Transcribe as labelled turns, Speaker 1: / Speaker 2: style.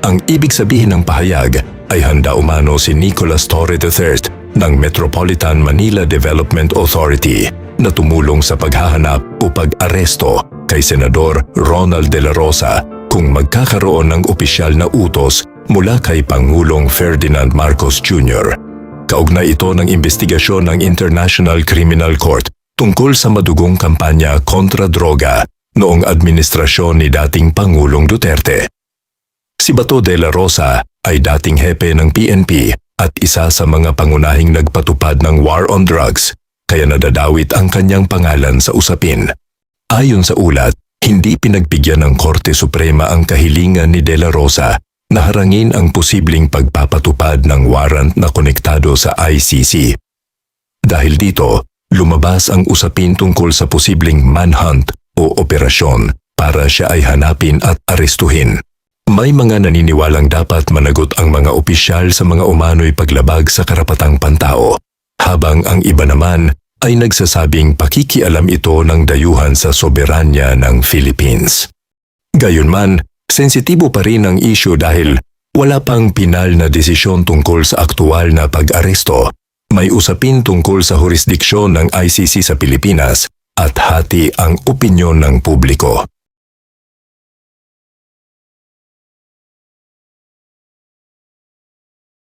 Speaker 1: Ang ibig sabihin ng pahayag ay handa umano si Nicolas Torre III ng Metropolitan Manila Development Authority na tumulong sa paghahanap o pag-aresto kay Senador Ronald De La Rosa kung magkakaroon ng opisyal na utos mula kay Pangulong Ferdinand Marcos Jr. Kaugnay ito ng investigasyon ng International Criminal Court tungkol sa madugong kampanya kontra droga noong administrasyon ni dating Pangulong Duterte. Si Bato de la Rosa ay dating hepe ng PNP at isa sa mga pangunahing nagpatupad ng war on drugs, kaya nadadawit ang kanyang pangalan sa usapin. Ayon sa ulat, hindi pinagbigyan ng Korte Suprema ang kahilingan ni De La Rosa na harangin ang posibleng pagpapatupad ng warrant na konektado sa ICC. Dahil dito, lumabas ang usapin tungkol sa posibleng manhunt o operasyon para siya ay hanapin at arestuhin. May mga naniniwalang dapat managot ang mga opisyal sa mga umano'y paglabag sa karapatang pantao, habang ang iba naman ay nagsasabing pakikialam ito ng dayuhan sa soberanya ng Philippines. Gayunman, sensitibo pa rin ang issue dahil wala pang pinal na desisyon tungkol sa aktual na pag-aresto, may usapin tungkol sa jurisdiksyon ng ICC sa Pilipinas at hati ang opinyon ng publiko.